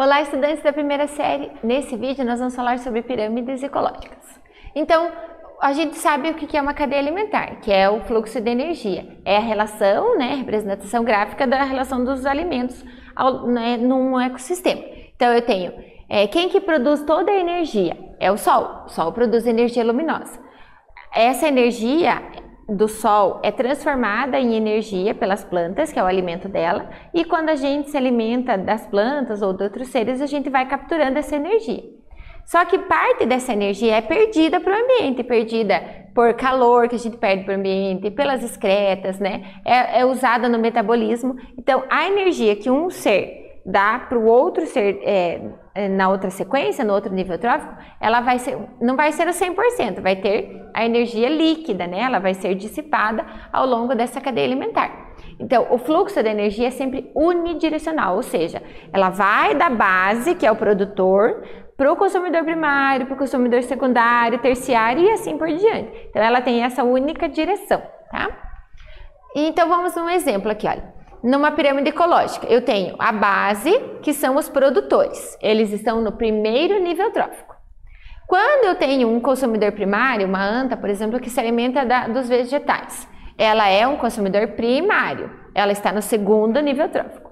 Olá, estudantes da primeira série. Nesse vídeo nós vamos falar sobre pirâmides ecológicas. Então, a gente sabe o que é uma cadeia alimentar, que é o fluxo de energia. É a relação, representação gráfica da relação dos alimentos num ecossistema. Então, eu tenho quem que produz toda a energia? É o Sol. O Sol produz energia luminosa. Essa energia do Sol é transformada em energia pelas plantas, que é o alimento dela, e quando a gente se alimenta das plantas ou de outros seres, a gente vai capturando essa energia. Só que parte dessa energia é perdida para o ambiente, perdida por calor que a gente perde para o ambiente, pelas excretas, é usada no metabolismo. Então, a energia que um ser dá para o outro ser na outra sequência, no outro nível trófico, ela não vai ser o 100%, vai ter a energia líquida, ela vai ser dissipada ao longo dessa cadeia alimentar. Então, o fluxo da energia é sempre unidirecional, ou seja, ela vai da base, que é o produtor, para o consumidor primário, para o consumidor secundário, terciário e assim por diante. Então, ela tem essa única direção, tá? Então, vamos a um exemplo aqui, olha. Numa pirâmide ecológica, eu tenho a base, que são os produtores. Eles estão no primeiro nível trófico. Quando eu tenho um consumidor primário, uma anta, por exemplo, que se alimenta dos vegetais, ela é um consumidor primário. Ela está no segundo nível trófico.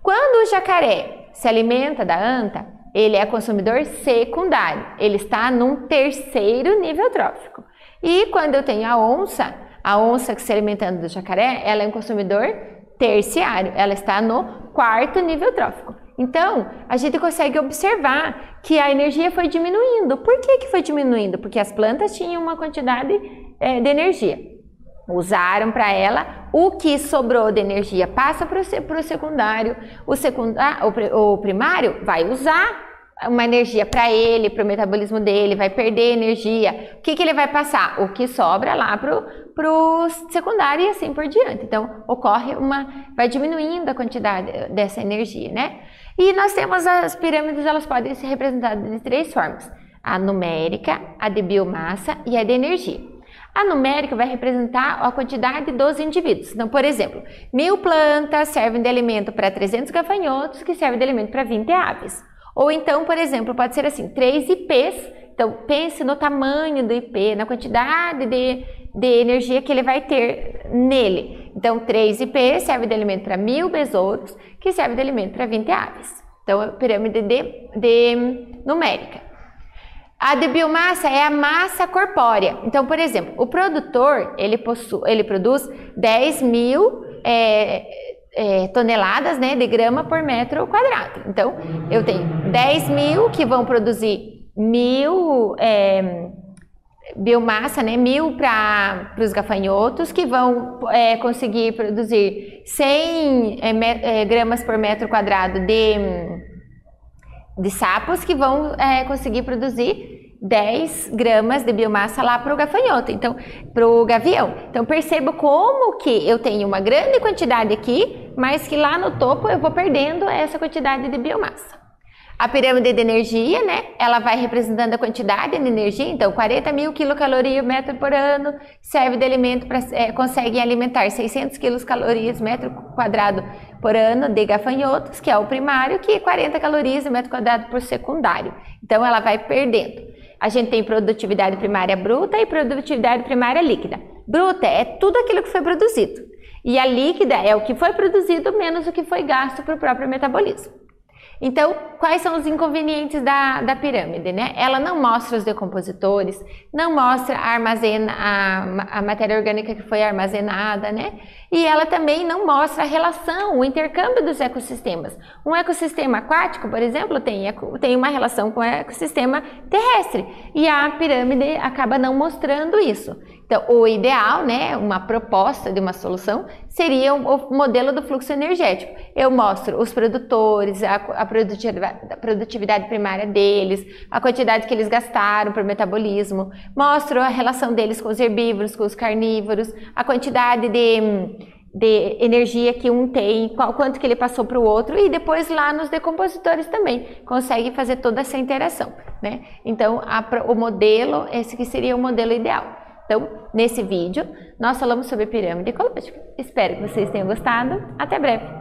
Quando o jacaré se alimenta da anta, ele é consumidor secundário. Ele está num terceiro nível trófico. E quando eu tenho a onça que se alimentando do jacaré, ela é um consumidor terciário, ela está no quarto nível trófico. Então, a gente consegue observar que a energia foi diminuindo. Por que foi diminuindo? Porque as plantas tinham uma quantidade de energia. Usaram para ela, o que sobrou de energia passa para o secundário, o primário vai usar uma energia para ele, para o metabolismo dele, vai perder energia. O que ele vai passar? O que sobra lá para o secundário e assim por diante. Então, vai diminuindo a quantidade dessa energia, E nós temos as pirâmides, elas podem ser representadas de três formas. A numérica, a de biomassa e a de energia. A numérica vai representar a quantidade dos indivíduos. Então, por exemplo, 1000 plantas servem de alimento para 300 gafanhotos, que servem de alimento para 20 aves. Ou então, por exemplo, pode ser assim, 3 IPs, então pense no tamanho do IP, na quantidade de energia que ele vai ter nele. Então, 3 IPs serve de alimento para 1000 besouros, que serve de alimento para 20 aves. Então, a pirâmide de numérica. A de biomassa é a massa corpórea. Então, por exemplo, o produtor, ele produz 10.000 toneladas de grama por metro quadrado. Então, eu tenho 10.000 que vão produzir 1.000 biomassa, 1.000 para os gafanhotos, que vão conseguir produzir 100 gramas por metro quadrado de sapos, que vão conseguir produzir 10 gramas de biomassa lá para o gafanhoto, então, para o gavião. Então, percebo como que eu tenho uma grande quantidade aqui, mas que lá no topo eu vou perdendo essa quantidade de biomassa. A pirâmide de energia, ela vai representando a quantidade de energia, então 40.000 quilocalorias metro por ano, serve de alimento consegue alimentar 600 quilocalorias metro quadrado por ano de gafanhotos, que é o primário, que é 40 calorias metro quadrado por secundário. Então, ela vai perdendo. A gente tem produtividade primária bruta e produtividade primária líquida. Bruta é tudo aquilo que foi produzido. E a líquida é o que foi produzido menos o que foi gasto para o próprio metabolismo. Então, quais são os inconvenientes da pirâmide, Ela não mostra os decompositores, não mostra a matéria orgânica que foi armazenada, E ela também não mostra a relação, o intercâmbio dos ecossistemas. Um ecossistema aquático, por exemplo, tem uma relação com o ecossistema terrestre. E a pirâmide acaba não mostrando isso. Então, o ideal, uma proposta de uma solução, seria o modelo do fluxo energético. Eu mostro os produtores, a produtividade primária deles, a quantidade que eles gastaram para o metabolismo, mostro a relação deles com os herbívoros, com os carnívoros, a quantidade de energia que um tem, quanto que ele passou para o outro, e depois lá nos decompositores também consegue fazer toda essa interação, Então, o modelo, esse que seria o modelo ideal. Então, nesse vídeo, nós falamos sobre pirâmide ecológica. Espero que vocês tenham gostado. Até breve!